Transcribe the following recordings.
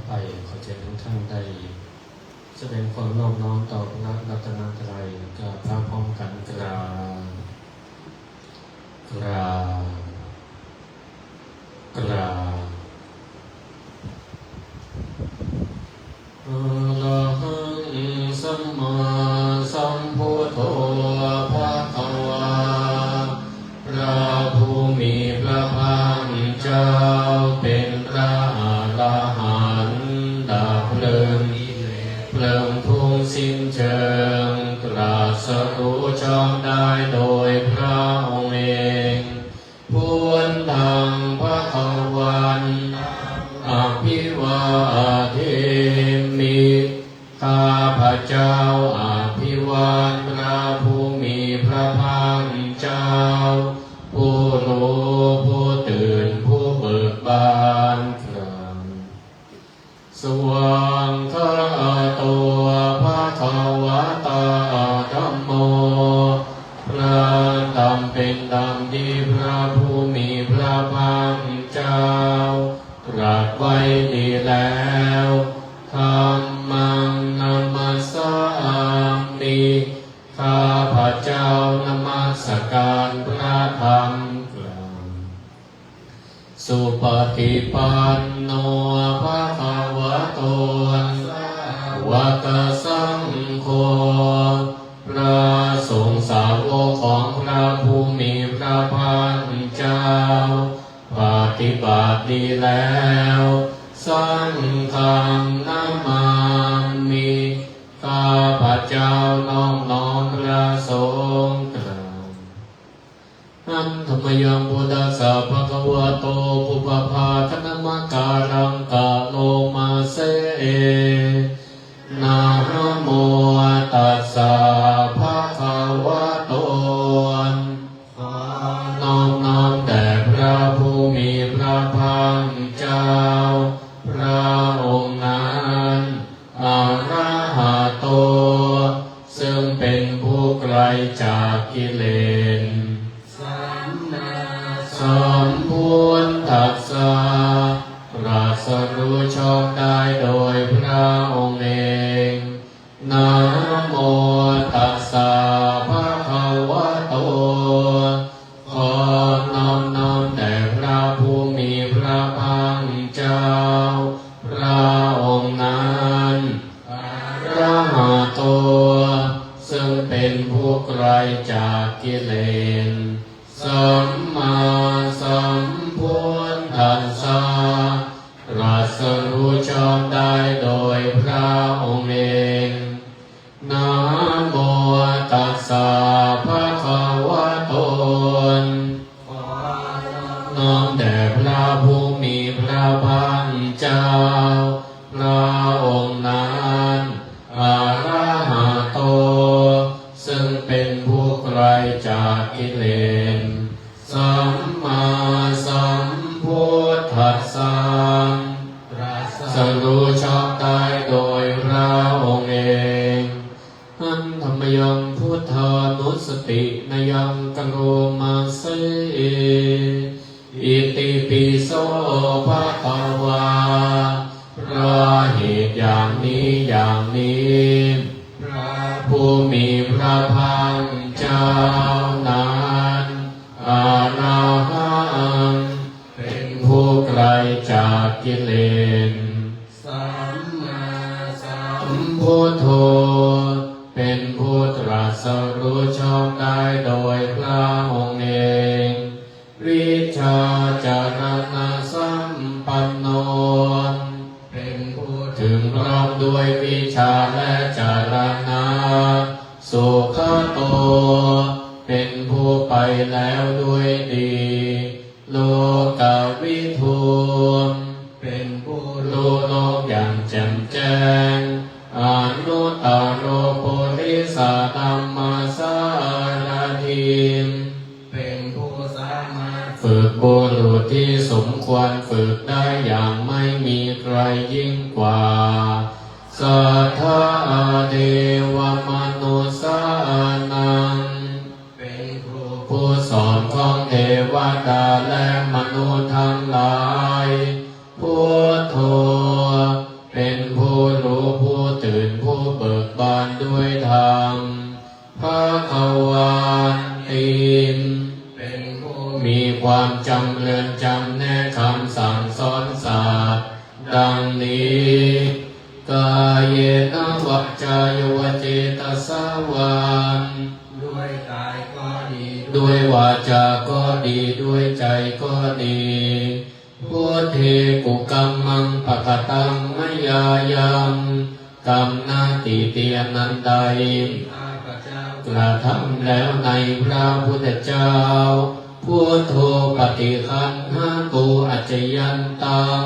ไปขอเชิญทุกท่านได้แสดงความนอบน้อมต่อพระรัตนตรัยกับพระพร้อมกันกราบกราบกราบอะระหังสัมมาสัมพุทโธภะคะวาพระผู้มีพระภาคเจ้าเป็นพระอรหันต์ดับเพลิงทุ่งสิ้นเชิงตรัสรู้ชอบได้โดยพระองค์เองพุทธังภคะวันอภิวาเทมิข้าพระเจ้าอภิวาทพระผู้มีพระภาคเจ้าผู้รู้ผู้ตื่นผู้เบิกบานครั้งสว่างคาตัวภะคะวะตาธัมโมพระธรรมเป็นธรรมที่พระผู้มีพระภาคเจ้าตรัสไว้ดีแล้วธัมมังนัมมัสสามิข้าพระเจ้านมัสการพระธรรมสุปฏิปันโนภะคะวะโตสาวกสังโฆพระสงฆ์สาวกของพระผู้มีพระภาคเจ้าปฏิบัติดีแล้วสังฆังนามามิข้าพระเจ้าน้อมน้อมพระสงฆ์อันธรรมยังพุทธัสสะภะคะวะโตปุปภาคณมการังกะโลมาเสนะโมตัสสะภะคะวะโตขอน้อมน้อมแด่พระผู้มีพระภาคเจ้าพระองค์นั้นอะระหะโตซึ่งเป็นผู้ไกลจากกิเลสสัมพุทธัสสะตรัสรู้ชอบได้โดยพระองค์เองนะโมตัสสะภะคะวะโตขอน้อมน้อมแด่พระผู้มีพระภาคเจ้าพระองค์นั้นอะระหะโตซึ่งเป็นผู้ไกลจากกิเลสสัมมาสัมพุทธัสสะตรัสรู้ชอบได้โดยพระองค์เองนะโมตัสสะภะคะวะโตน้อมแด่พระผู้มีพระภาคเจ้าพระองค์นั้นอะระหะโตซึ่งเป็นผู้ไกลจากกิเลสสัมมาสัมพุทธัสสะตรัสรู้ชอบได้โดยพระองค์เองอันธรรมยังพุทธานุสตินยังกโรมาเสอิติปิโสภะคะวาเพราะเหตุอย่างนี้อย่างนี้พระผู้มีพระภาคเจ้านั้นอะระหังเป็นผู้ไกลจากกิเลสสัมมาสัมพุทโธเป็นผู้ตรัสรู้ชอบได้โดยพระองค์เองวิชาจารณะสัมปันโนเป็นผู้ถึงพร้อมด้วยวิชาและจารณะสุขโตเป็นผู้ไปแล้วด้วยดีโลกวิทูเป็นผู้รู้โลกอย่างแจ่มแจ้งอนุตตโรปุริสธรรมสารถิมเป็นผู้สามารถฝึกบุรุษที่สมควรฝึกได้อย่างไม่มีใครยิ่งกว่าสัทธาเทวมนุสสานังผู้สอนของเทวดาและมนุษย์ทั้งหลายพุทโธ แนะคำสั่งสอนศาสตร์ดังนี้กายเยนะวะจายวเจตสาวานด้วยกายก็ดี ด้วยวาจาก็ดีด้วยใจก็ดีพุทเทกุกัมมังปะกตังมยายังกรรมนาติเตียนันใดข้าพเจ้าก ระทำแล้วในพระพุทธเจ้าพุทโธปฏิคันหาตูอัจจยันตัง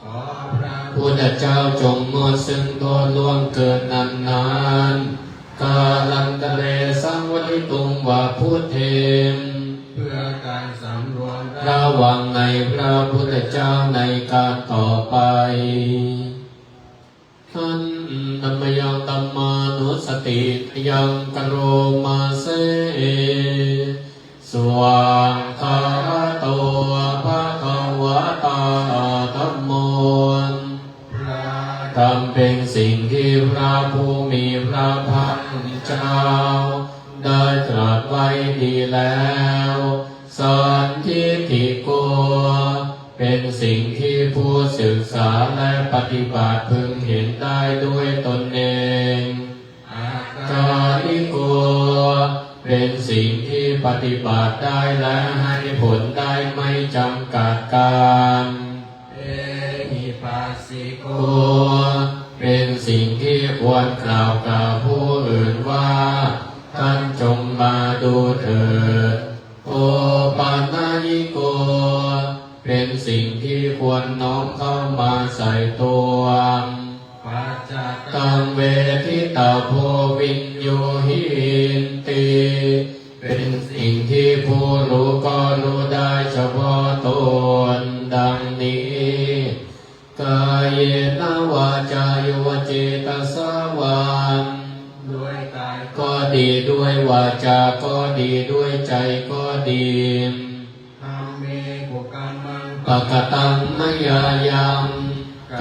ขอพระ พุทธเจ้าจงหมดซึ่งโทษล่วงเกินนานๆกาลันตะเลสังวริตุงวาพุทเทมเพื่อการสำรวมระวังในพระพุทธเจ้าในการต่อไปท่านธัมมยังธัมมานุสติยังกโรมาเสสวางคาโตภะคะวะตาธัมโมทำเป็นสิ่งที่พระผู้มีพระภาคเจ้าได้ตรัสไว้ดีแล้วสันทิฏฐิโกเป็นสิ่งที่ผู้ศึกษาและปฏิบัติพึงเห็นได้ด้วยตนเองกาลิโกเป็นสิ่งที่ปฏิบัติได้และให้ผลได้ไม่จำกัดการเอหิปัสสิโกเป็นสิ่งที่ควรกล่าวกับผู้อื่นว่าท่านจงมาดูเถิดโอปานายิโกเป็นสิ่งที่ควรน้อมเข้ามาใส่ตัวปัจจตังเวทิตาโพวิญโยหินติเป็นสิ่งที่ผู้รู้ก็รู้ได้เฉพาะตนดังนี้กายเยนะวาจายวเจตสาวานด้วยกายก็ดีด้วยวาจาก็ดีด้วยใจก็ดีธัมเมกุกัมมังปะกตังมยายัง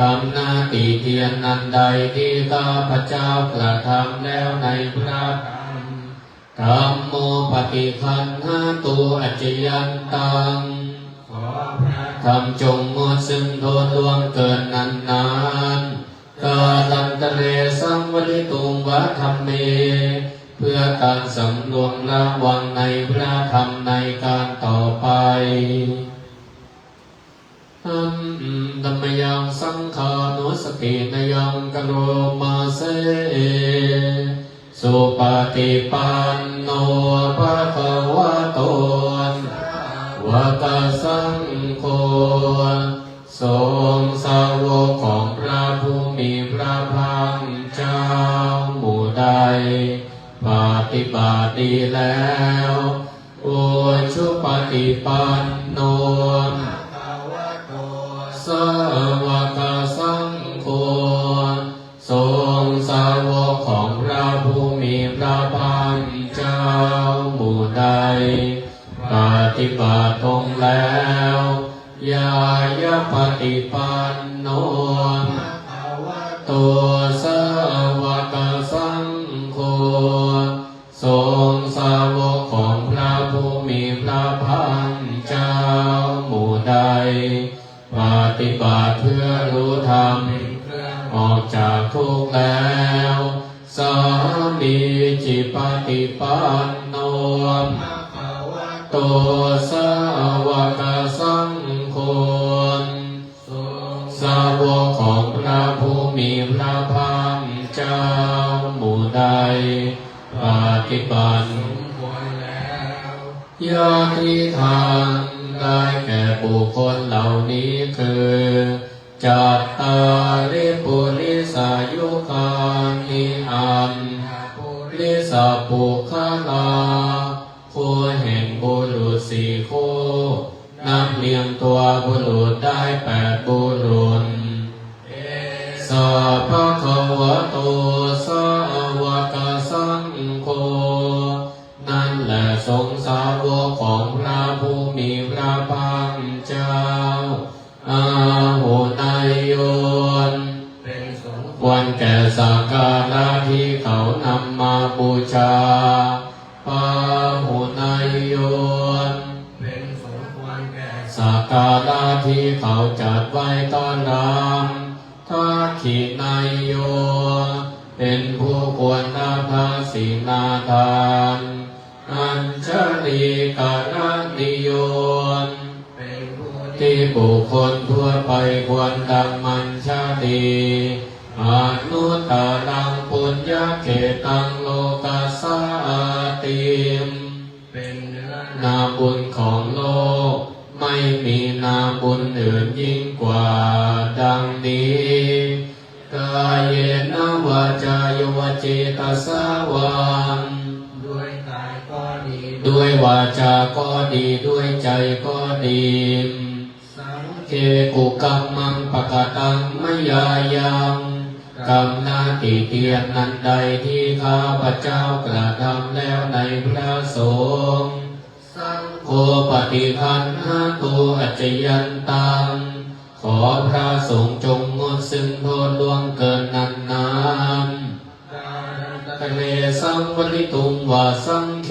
กรรมนาติเตียนนันใดที่ข้าพเจ้ากระทำแล้วในพระธรรมธัมโมปฏิคันหาตูอัจจยันตังขอพระทำจงหมดซึ่งโทษล่วงเกินนานๆกาลันตะเลสังวริตุงวะธัมเมเพื่อการสำรวมระวังในพระธรรมในการต่อไปธัมมยังสังฆานุสตินยังกโรมาเสสุปฏิปันโนภะคะวะโตวะกสังโฆทรงสาวกของพระผู้มีพระภาคเจ้าหมู่ใดปฏิบัติดีแล้วโอชุปฏิปันโนสาวกสังโฆทรงสาวกของพระผู้มีพระภาคเจ้าหมู่ใดปฏิบัติตรงแล้วยายะปฏิปันโนตัวสาวกสังโฆทรงสาวกของพระผู้มีพระภาคเจ้าหมู่ใดปฏิบัติเพื่อรู้ธรรมออกจากทุกข์แล้วสามีจิปฏิปันโนตัวสาวกสังโฆสาวกของพระผู้มีพระภาคเจ้าหมู่ใดปฏิบัติยาทิทางได้แก่บุคคลเหล่านี้คือจัตตาริปุริสายุคานิอันลิสาปุคลาคู่แห่งบุรุษสี่คู่นับเรียงตัวบุรุษได้8บุรุษสัพพะคะวะโตสาวกสังโฆนั่นแหละสงฆ์สาวกของพระผู้มีพระภาคเจ้าอาหุนายโยนควรแก่สักการะที่เขานำมาบูชาปาหุนายโยนสักการ ลาที่เขาจัดไว้ต้อนรับทักขินายโยเป็นผู้ควรรับพระศีนาทานอัญชลีการนิโยเป็นผู้ที่บุคคลทั่วไปควรดังมัญชาลีอนุตตรังปุญญเขตังโลกัสสาติมเป็นเนื้อนาบุญของโลกไม่มีนาบุญอื่นยิ่งกว่าดังนี้กายเยนะวาจายวจิตาสาวันด้วยกายก็ดี ด้วยวาจาก็ดีด้วยใจก็ดีสังเคกุกัมมังปะกะตังมยายังกรรมนาติเตียนนั้นใดที่ข้าพเจ้ากระทำแล้วในพระสงฆ์สังโฆปฏิคันหาตุอัจจยันตังขอพระสงฆ์จงงดซึ่งโทษล่วงเกินนั้นนั้นทะเลสังวริตุงวาสังเค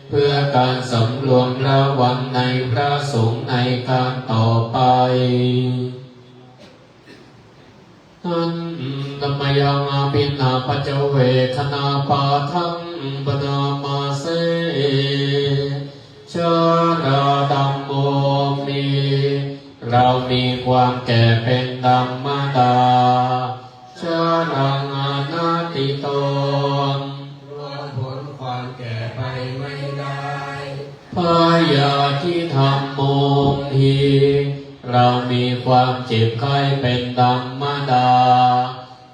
เพื่อการสำรวมระวังในพระสงฆ์ในการต่อไปอันธรรมยังอาภินาปัจเวคณาปาทังปนามาเสชาราดัมโมมีเรามีความแก่เป็นธรรมดาชารังอนาติโตร่วงพ้นความแก่ไปไม่ได้พยาธิธรรมโมหีเรามีความเจ็บไข้เป็นธรรมดา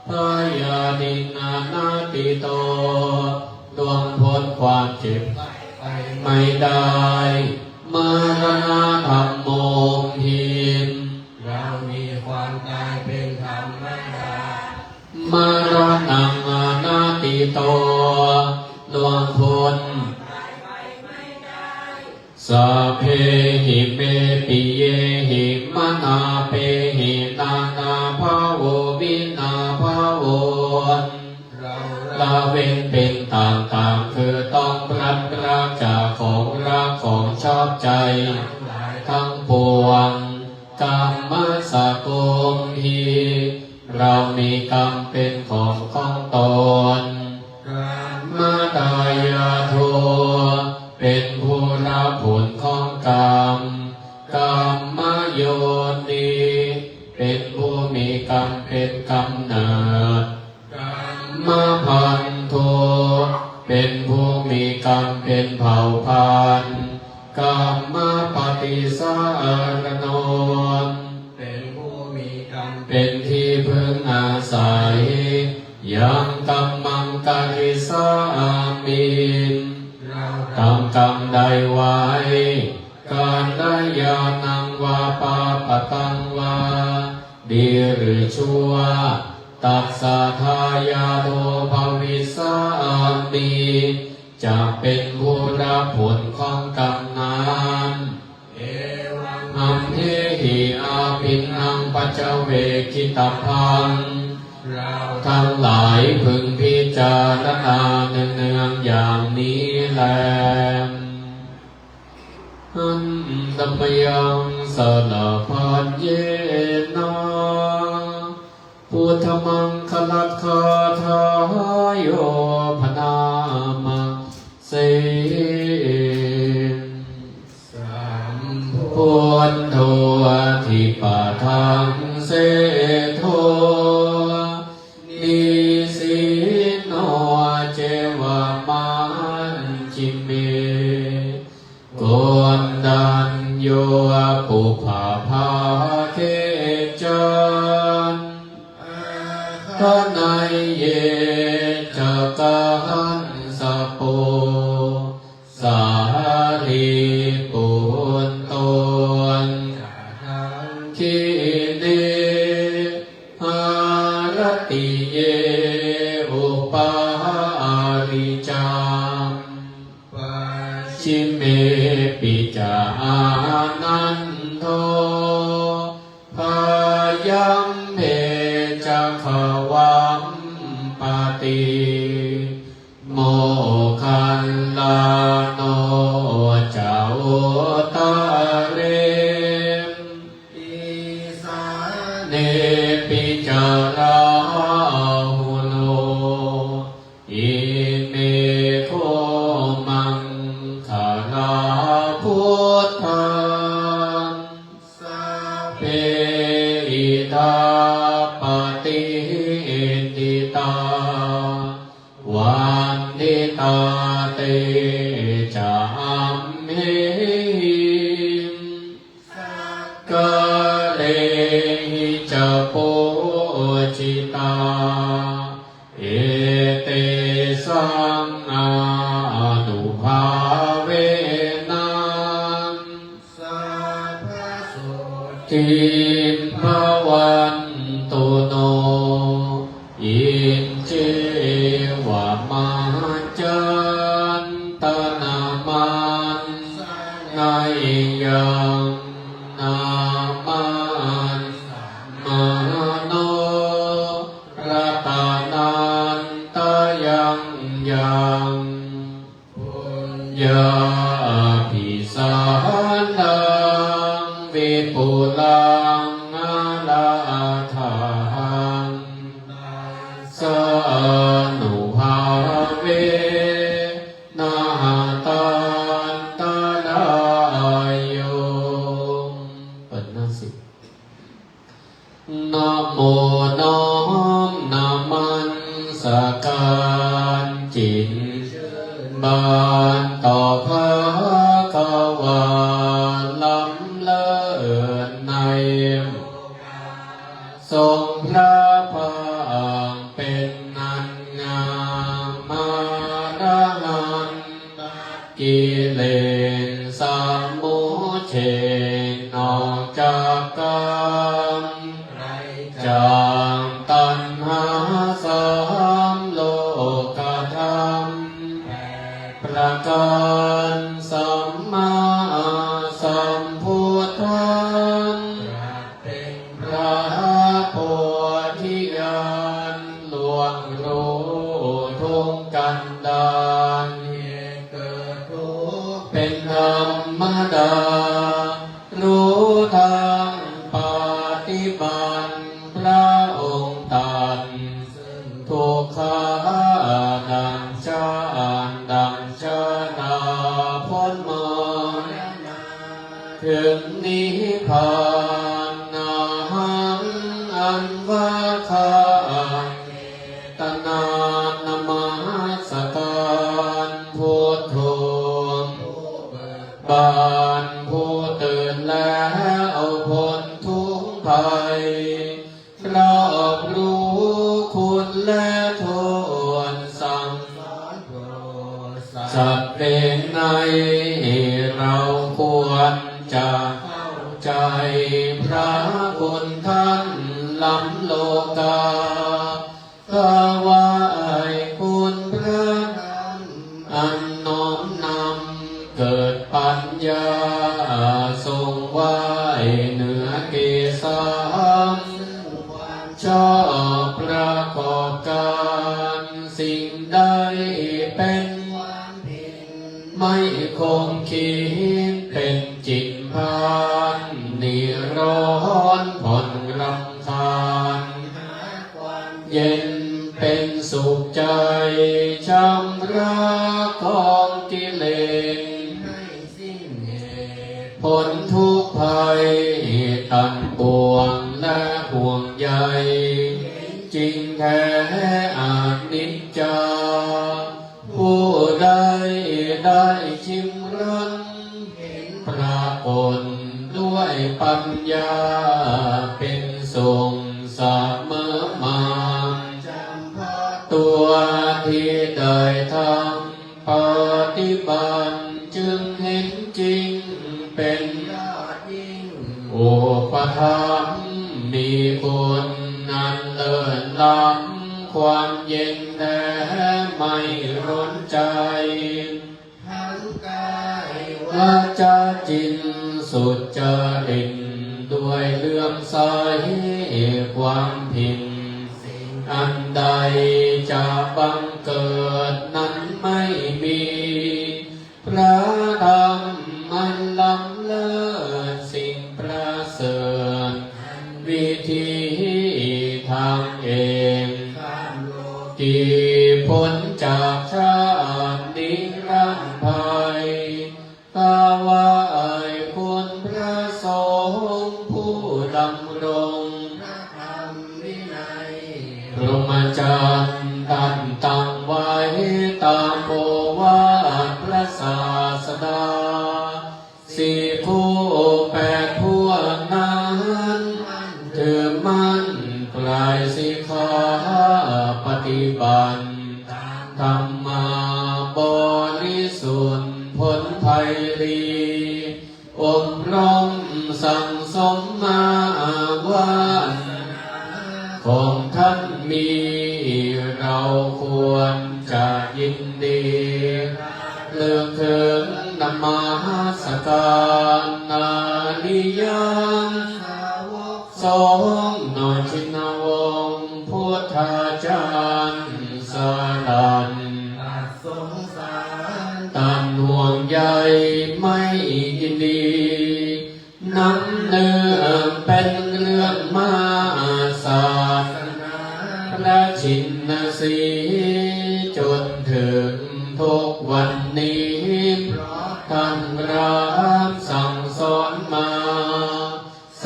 พยาดินานาติโตล่วงพ้นความเจ็บไข้ไปไม่ได้มรณะธรรมโมหินเรามีความตายเป็นธรรมดามรณังอนาติโตล่วงพ้นสัพเพหิเมปิเยหิมนาเปหินานาภาโววินาภาโวละเว้นเป็นต่างๆคือต้องพลัดพรากจากของรักของชอบใจทั้งปวงกรรมสโกมหีเรามีกรรมเป็นของตนกรรมดายาโทเป็นผู้รับผลของกรรมกรรมโยนิเป็นผู้มีกรรมเป็นกำเนิดกรรมพันโทเป็นผู้มีกรรมเป็นเผ่าพันธุ์กรรมปฏิสารโนเป็นผู้มีกรรมเป็นที่พึ่งอาศัยยังกรรมังกาลิสามินทำกรรมใดไว้การได้ยานังวาปาปะตังวาดีหรือชั่วตัสสะทายาโทภวิสามิจะเป็นผู้รับผลของกรรมนั้นเอวังอัมเหหิอาภินังปัจเจเวคิตพังทั้งหลายพึงพิจารณาเนืองๆอย่างนี้แลอันดัมยังสละพันเยนะพุทธมังคลัตคาทายโยพนามาเสพุทโธทิปะทังเสโทนิสิโนเจวะมันจิเมโกนดันโยปุภาภาเคจันทนายเยจักหันสโปสาลีปุนตนคิเนหารติเยอุปาริจังชิเมปิจานันโทพายัมเพจักขวัมปติโมคันลาโนจาโอตาเรม ปิจาราหุโนอิเมโคมังคาลาพุทธังสัพเพอิทาปฏิติตาวันติตาเตจามเมกะเลหิจะโปจิตาเอเตสังอานุภาเวนังสัพพสุทินภวันตุโนอินเจวะมาจันตนามันนายังนามันมาโนรัตานันตยังยังปุญญาภิสานังวิปุลังอาลาทังสานุภาเวนาตันตาลายโยเปิดหน้าสิบนะโมน้อมนามันสการจิตบานต่อพระกวาล้ำเลิศในทรงพระภาคเป็นนันงามมาระหันกิเลสสมุเฉดออกจากกามจากตัณหาสามโลกธรรมประการสัมมาสัมพุทธังเป็นพระโพธิญาณล่วงรู้ทุกกันดารเกิดทุกข์เป็นธรรมดารู้ทางปฏิบัติพระองค์ตรัสทุกขาดังชาดังชนาพ้นมาถึงนิพพานนาหังอันว่าข้าตนานามาสการพุทโธบานผู้ตื่นแล้วพ้นทุกข์ภัยรอบรู้คุณและโทษสั่งสัตว์เป็นในเราควรจะเข้าใจพระคุณท่านล้ำโลกาถวายคุณพระท่านอันน้อมนำเกิดปัญญาทรงไว้เหนือเกศาชอบประกอบการสิ่งใดเป็นไม่คงคิดเป็นจิตพานนิร้อนผ่อนรำคาญเย็นเป็นสุขใจชำระกองกิเลสพ้นทุกข์ภัยตัณปวงและห่วงใยจริงแท้อานิจจาผู้ใดได้ชิมรันปรากฏด้วยปัญญาเป็นทรงเสมอมาตัวที่ได้ทำปฏิบัติจึงเห็นจริงเป็นโอปธรรมมีคุณนันเลิศล้ำความเย็นแท้ไม่ร้อนใจทั้งกายวาจาจิตสุจริตด้วยเลื่อมใสความผิดอันใดจะบังเกิดนั้นไม่มีพระธรรมอันล้ำเลิศสิ่งประเสริฐวิธี พ้นจากชาตินิรันดร์ภัยกาวายคุณพระสงฆ์ผู้ดำรงพระธรรมวินัยพรหมจรรย์ท่านตั้งไว้ตามโอวาทพระศาสดาสี่คู่แปดพวกนั้นถือมั่นกลายสิกขาปฏิบัติธรรมาบริสุทธิ์พ้นภัยรีอบรมสั่งสมมาว่าของท่านมีเราควรจะยินดีเลือกถึงนมัสการนานิยังสองหน่อยชินวงศ์พุทธาจารย์สรันสงสารตันห่วงใยไม่ยินดีน้ำเนื้อเป็นเรื่องมาศาสนาพระชินสีจนถึงทุกวันนี้เพราะท่านรับสั่งสอนมาแส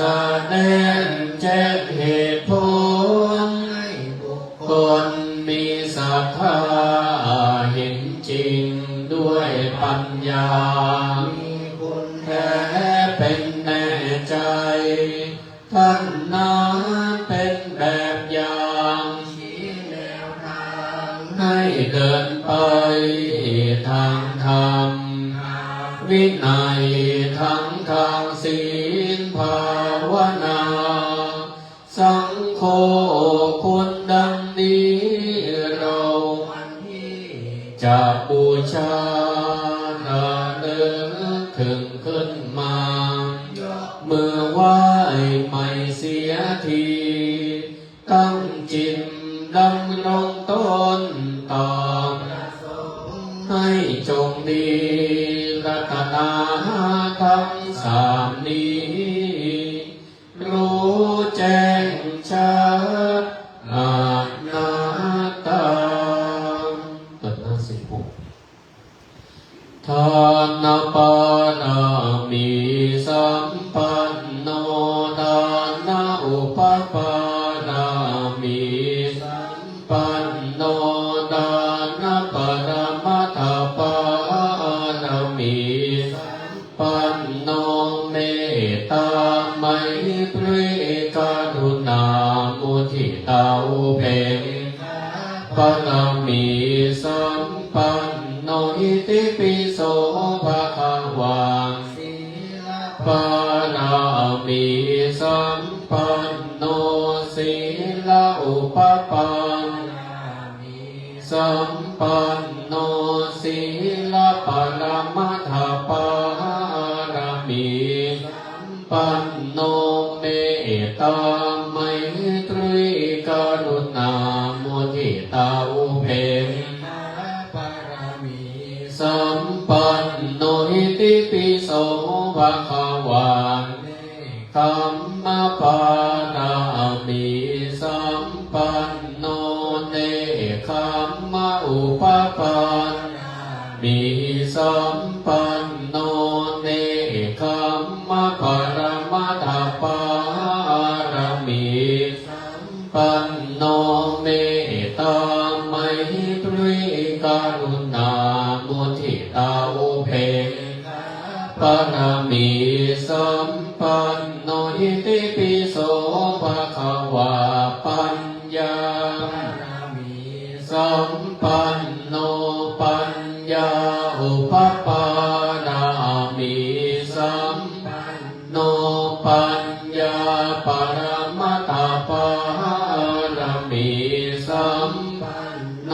ดงแจ้งเหตุผลให้บุคคลมีศรัทธาเห็นจริงด้วยปัญญามีคุณแท้เป็นแน่ใจท่านนั้นเป็นแบบอย่างชี้แนวทางให้เดินไปทางธรรมวินัยทั้งทางศีลภาวนาสังโฆคุณดังนี้เราจะบูชาระลึกถึงขึ้นมาเมื่อไหว้ไม่เสียทีตั้งจิตดำรงตนต่อให้จงดีรัตนาทั้งสามนี้รู้แจ้งชัดอานัตตาเปิดหน้า46ทานปานามิสัมปันโนทานาอุปปานามิสัมปันโนทานาปรมัตถปานามิสัมปันโนเมตตาไมตรีกรุณามุทิตาอุเบกขาปามิสัมปันโนอิติปิโสภะคะวาปานามิสัมปันโนศีลอุปปันสัมปันโนศีลปรมัตถปารมีสัมปันโนเมตตาไมตรีกรุณามุทิตาอุเบกขาปารมีสัมปันโนอิติปิโสภะคะวาธัมมปานามิสัมปันโนเนคัมมะอุปปันมิสัมปันโนเนคัมมะปรมัตถปารมีสัมปันโนเมตตาไมตรีกรุณามุทิตาอุเบกขาปารมีสัมปันโนอิติปิโสภะคะวาปัญญาสัมปันโนปัญญาอุปปานามิสัมปันโนปัญญาปรมัตถปารมีสัมปันโน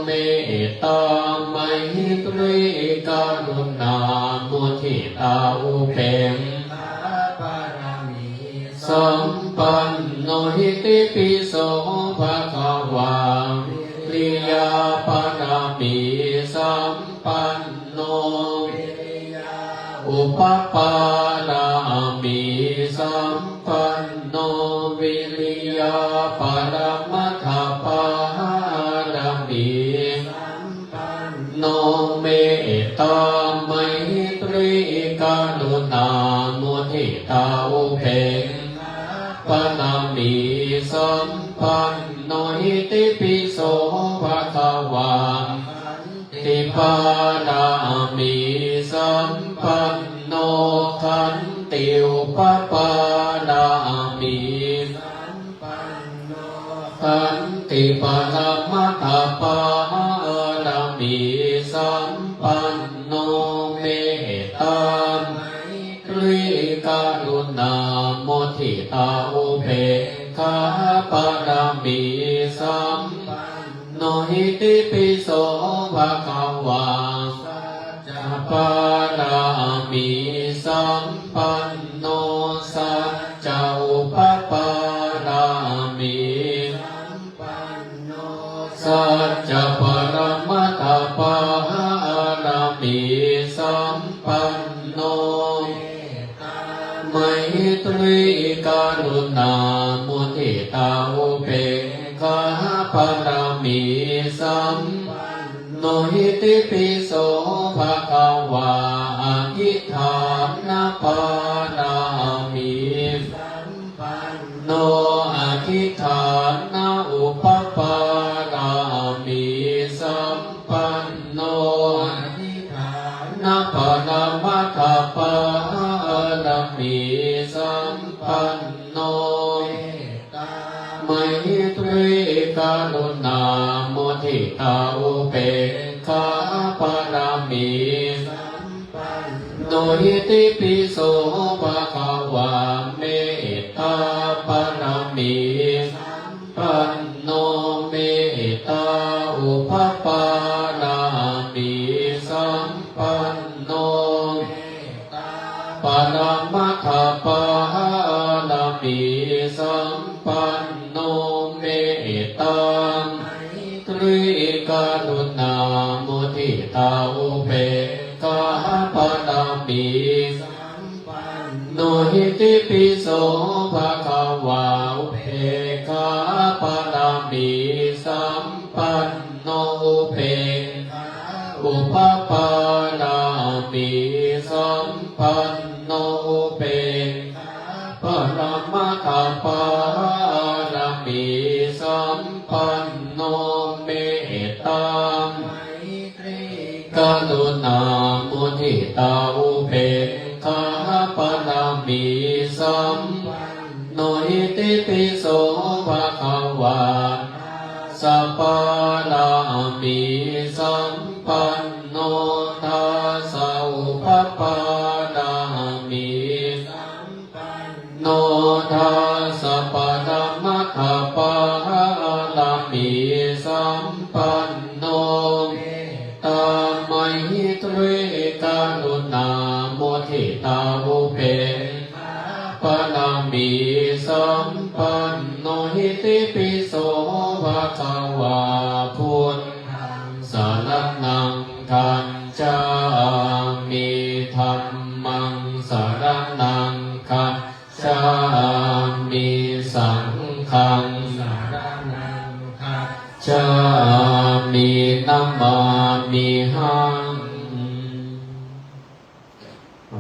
เมตตาไมตรีกรุณามุทิตาอุเบกสัมปันโนหิติปิโสภะคะวาวิริยาปรามิสัมปันโนอุปปารามิสัมปันโนวิริยาปรมัตถปาร ตาไมตรีกรุณาโมทิตาอุเบกขาปนามิสัมปันโนหิติปิโสภะคะวาติปานามิสัมปันโนขันติอุปปานามิขันติปรมัตถปานามิสัมปันโนเมตตาตรีกรุณาโมทิตาอุเบกขาปนามิสัมปันโนหิติปิโสภะคะวาสัจปานามิสัมปันโนสัจจอุปปานามิสัจจะปรมัตถปานามิสัมปันโนไมตรีกรุณาโมทิตาอุเบกขาปนามิสัมปันโนหิติปิโสภะคะวาอธิฐานปานามิสัมปันโนอธิฐานอุปปานามิสัมปันโนอธิฐานปรมัตถปานามิสัมปันโนไมตรีกรุณาโมทิตาอุเบกขาปนามิสัมปันโนหิติปิโสภะคะวาเมตตาปนามิสัมปันโนเมตตาอุปปานามิสัมปันโนปรมัตถปานามิสัมปันโนเมตตาตรีกรุณาโมทิตาอุเบกขาปนามิสัมปันโนหิติปิโสภะคะวาอุเบกขาปนามิสัมปันโนอุเบกขาอุปปานามิสัมปันโนอุเบกขาปรมัตถปานามิสัมปันโนเมตตา กรุณาโมทิตาอุเบกขาปนามิสัมปันโนหิติปิโสภะคะวาสัพพานามิสัมปันโนทัสสะอุปปานามิสัมปันโนทัสสะปรมัตถปานามิสัมปันโนตาไมตรีกรุณาโมทิตาอุเบกขาปนามิสัมปันโนหิติปิโสภะคะวาพุทธังสรณังคัจฉามิธัมมังสรณังคัจฉามิสังฆังสรณังคัจฉามินัมมามิหัง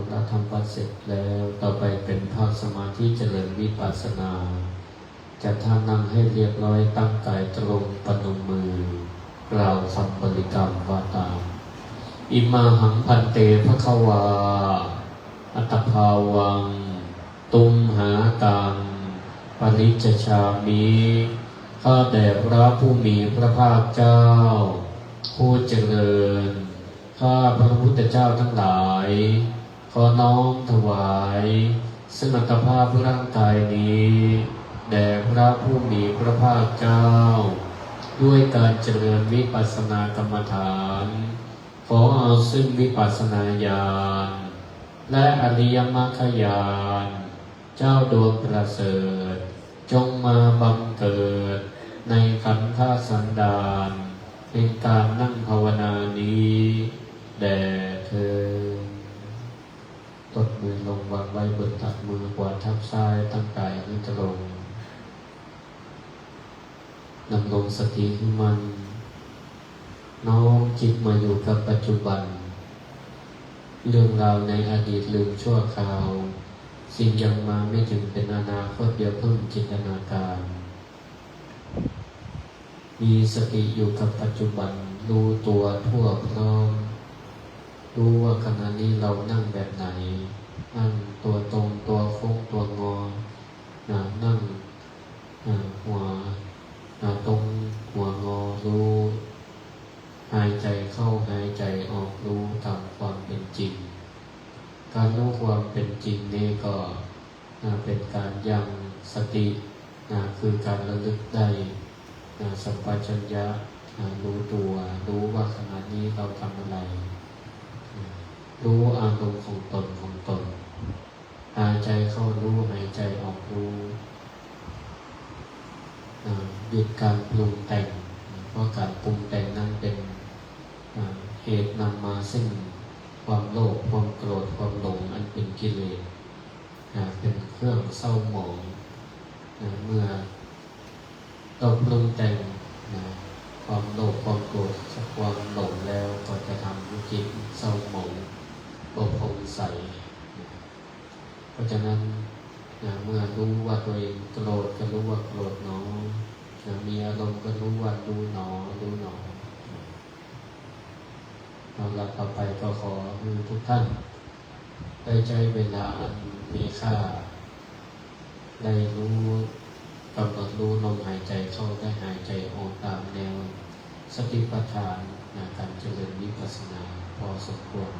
เราทำวัดเสร็จแล้วต่อไปเป็นภาคสมาธิเจริญวิปัสสนาจัดท่านั่งให้เรียบร้อยตั้งกายตรงปนมมือกล่าวคำบริกรรมว่าตามอิมาหังพันเตภควาอัตตภาวังตุมหากังปริจจฉามิข้าแต่พระผู้มีพระภาคเจ้าผู้เจริญข้าพระพุทธเจ้าทั้งหลายขอน้อมถวายซึ่งอัตภาพร่างกายนี้แด่พระผู้มีพระภาคเจ้าด้วยการเจริญวิปัสสนากรรมฐานขอเอาซึ่งวิปัสสนาญาณและอริยมรรคญาณเจ้าดวงประเสริฐจงมาบังเกิดในขันธสันดานเป็นการนั่งภาวนานี้แด่เธอตดมือลงวางไว้บนตักมือขวาทับซ้ายตั้งกายให้ตรงดำรงสติให้มันน้อมจิตมาอยู่กับปัจจุบัน เรื่องราวในอดีตลืมชั่วคราว สิ่งยังมาไม่ถึงเป็นอนาคตเดียวเพิ่มจินตนาการ มีสติอยู่กับปัจจุบันรู้ตัวทั่วพร้อมรู้ว่าขณะนี้เรานั่งแบบไหนนั่งตัวตรงตัวโค้งตัวงอนั่งหัวตรงหัวงอรู้หายใจเข้าหายใจออกรู้ตามความเป็นจริงการรู้ความเป็นจริงนี้ก็เป็นการยังสติคือการระลึกได้สัมปชัญญะรู้ตัวรู้ว่าขณะนี้เราทำอะไรรู้อารมณ์ของตนหายใจเข้ารู้หายใจออกรู้หยุดการปรุงแต่งเพราะการปรุงแต่งนั้นเป็นเหตุนำมาซึ่งความโลภความโกรธความหลงอันเป็นกิเลสเป็นเครื่องเศร้าหมองเมื่อเราปรุงแต่งความโลภความโกรธความหลงแล้วก็จะทำให้จิตเศร้าหมองบกพร่องใสเพราะฉะนั้นเมื่อรู้ว่าตัวเองโกรธก็รู้ว่าโกรธหนอมีอารมณ์ก็รู้ว่ารู้หนอเอาละต่อไปก็ขอให้ทุกท่านได้ใช้เวลาอันมีค่าได้รู้กำหนดรู้ลมหายใจเข้าได้หายใจออกตามแนวสติปัฏฐานการเจริญวิปัสสนาพอสมควร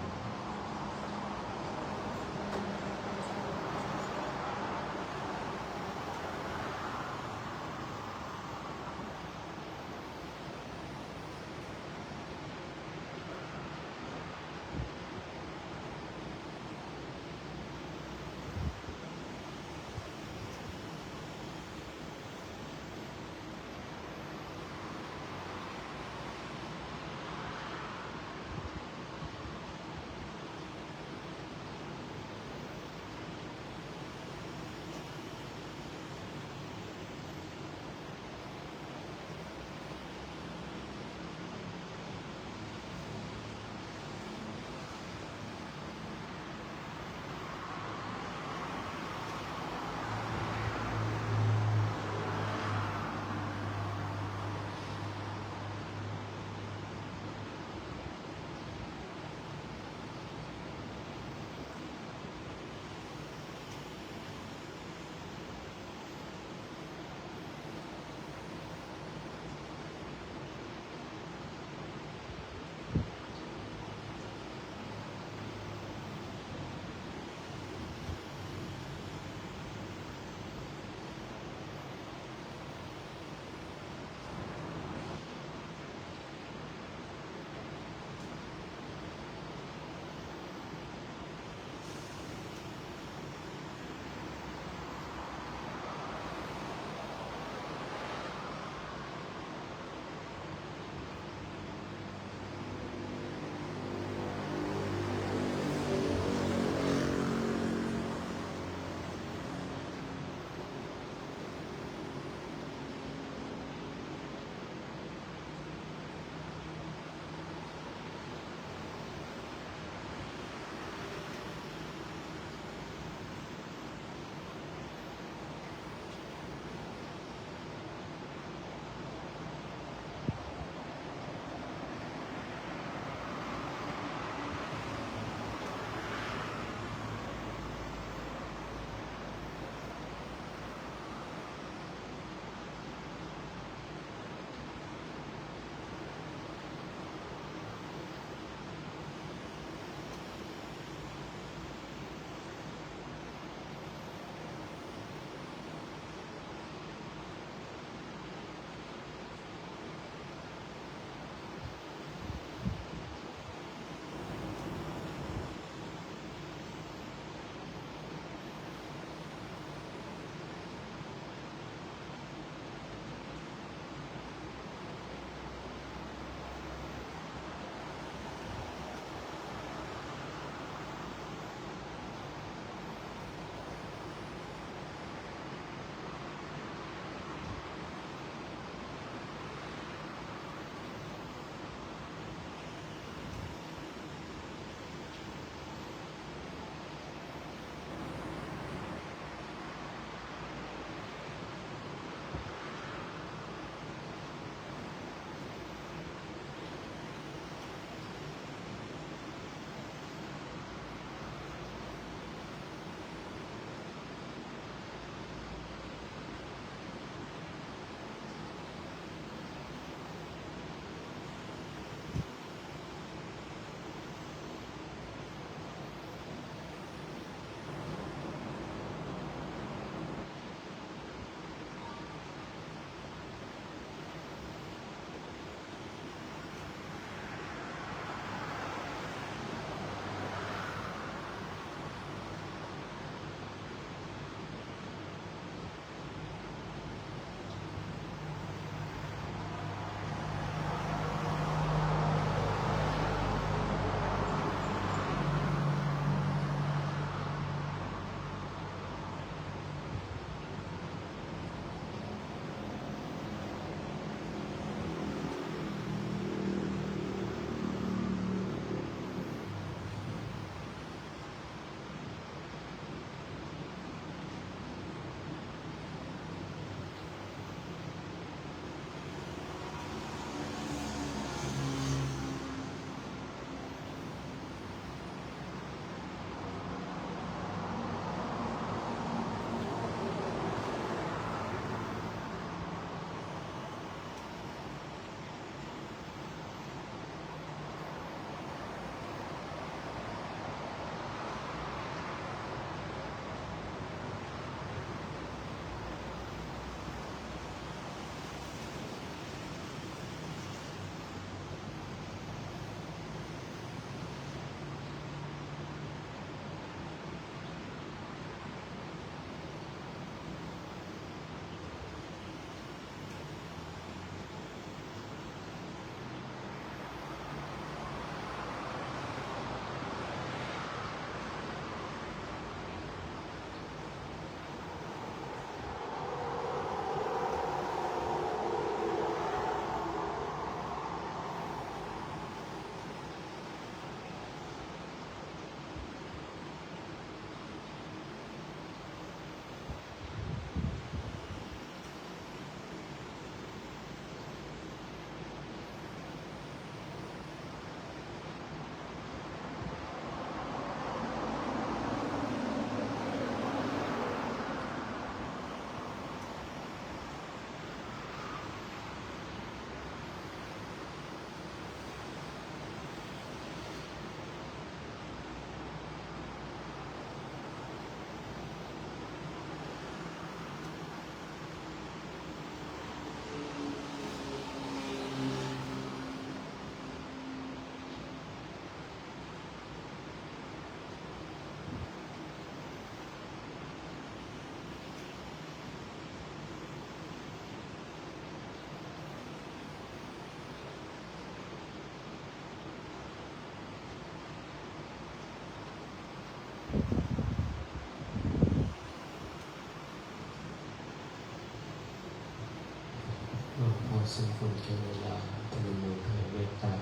สมควรแก่เวลาปฏิโมทนาเมตตา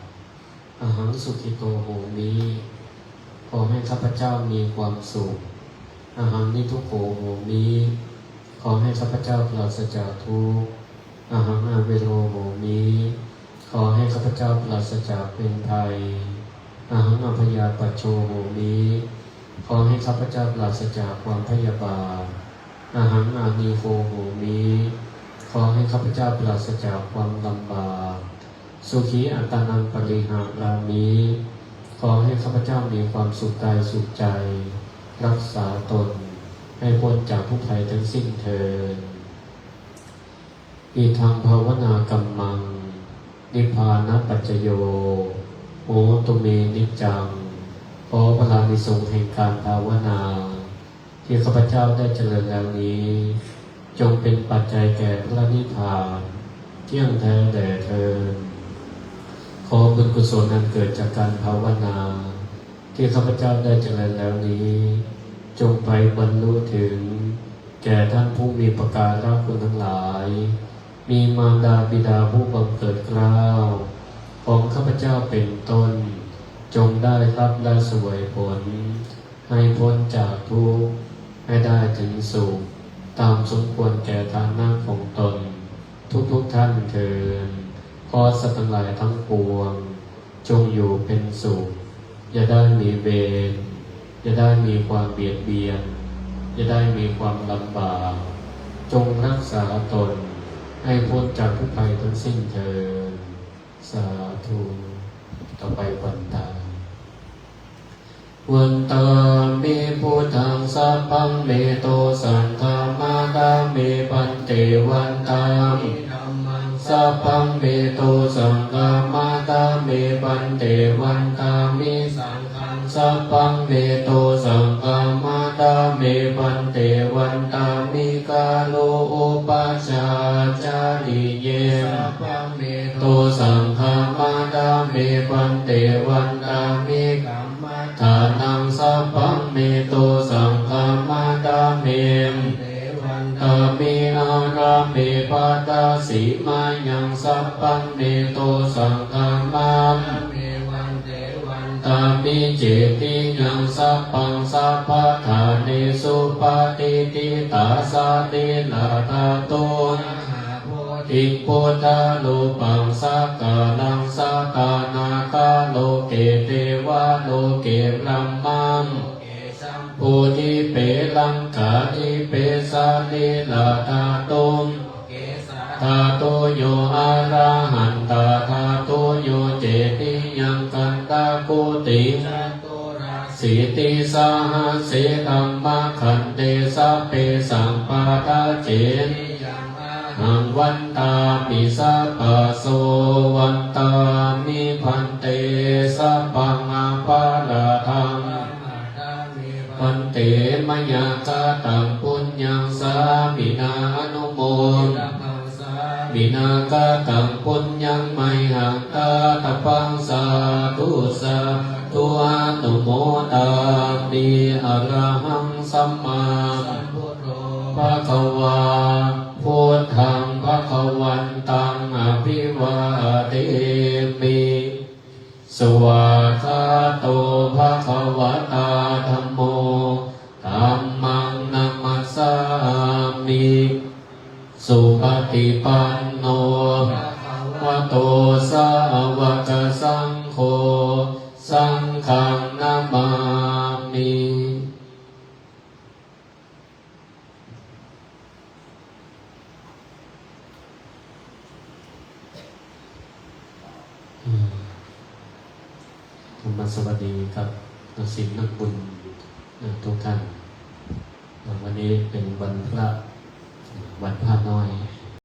อาหังสุขิโตโหมิขอให้ข้าพเจ้ามีความสุขอาหังนิทุกโขโหมิขอให้ข้าพเจ้าปราศจากทุกข์อาหังอาเวโรโหมิขอให้ข้าพเจ้าปราศจากเป็นภัยอาหังอภยาปัจโชโหมิขอให้ข้าพเจ้าปราศจากความพยาบาทอาหังอานีโคโหมิขอให้ข้าพเจ้าปราศจากความลำบากสุขีอัตานังปริหารามิขอให้ข้าพเจ้ามีความสุขกายสุขใจรักษาตนให้พ้นจากทุกภัยทั้งสิ้นเถิดอีทางภาวนากัมมังนิพพานะปัจจโยโหตุเมนิจจังขอพระรานิสงส์แห่งการภาวนาที่ข้าพเจ้าได้เจริญแล้วนี้จงเป็นปัจจัยแก่พระนิพพานเที่ยงแท้แด่เธอขอบุญกุศลนั้นเกิดจากการภาวนาที่ข้าพเจ้าได้เจริญแล้วนี้จงไปบรรลุถึงแก่ท่านผู้มีประการะคุณทั้งหลายมีมารดาบิดาผู้บังเกิดเกล้าของข้าพเจ้าเป็นต้นจงได้รับและเสวยผลให้พ้นจากทุกข์ให้ได้ถึงสุขตามสมควรแก่ฐานะของตนทุกท่านเถิดขอสัตว์ทั้งหลายทั้งปวงจงอยู่เป็นสุขอย่าได้มีเวรอย่าได้มีความเบียดเบียนอย่าได้มีความลำบากจงรักษาตนให้พ้นจากทุกภัยทั้งสิ้นเถิดสาธุต่อไปวันตาวันตามิพุทธังสัพพังเมโตสังฆามาดามิปันเตวันตาสัพพังเมโตสังฆามาดามิปันเตวันตามิสังฆังสัพพังเมโตสังฆามาดามิปันเตวันตามิกาโลอุปัชฌาจาริเยสัพพังเมโตสังฆามาดามิปันเตวันตามิกัมมัฏฐานังสัพพังเมโตสังฆามาดามิตามิอารามิปัตตาสีมายังสัพพังเมโตสังฆามาตามิเจติยังสัพพังสัพพะทาเนสุปฏิทิตาสาติลาภาตุอิพุทธาลูปังสักกาลังสักกานาคาโลเกเทวะโลเกบรัมมังปุถิเปลังกาอิเปสาลิลาธาตุมธาตุโยอะระหันตาธาตุโยเจติยังกันตากุติสิติสาหัสเสธัมมะขันเตสัพเพสัมปาทาเจนหังวันตามิสัพพะโสวันตามิพันเตสัพพังอาภาราทังพันเตมยากาตังปุญญังสามินาอนุโมมินากาตังปุญญังไมหังตาตปังสาธุสาธุอนุโมทามิอะระหังสัมมาภะคะวาพุทธังภะคะวันตังอภิวาเทมิสวากขาโตภะคะวะตาธัมโมธัมมังนัมมัสสามิสุปฏิปันโนภะคะวะโตสาวกสังโฆสังฆังนามามิสวัสดีครับนักศิลป์นักบุญทุกท่านวันนี้เป็นวันพระน้อย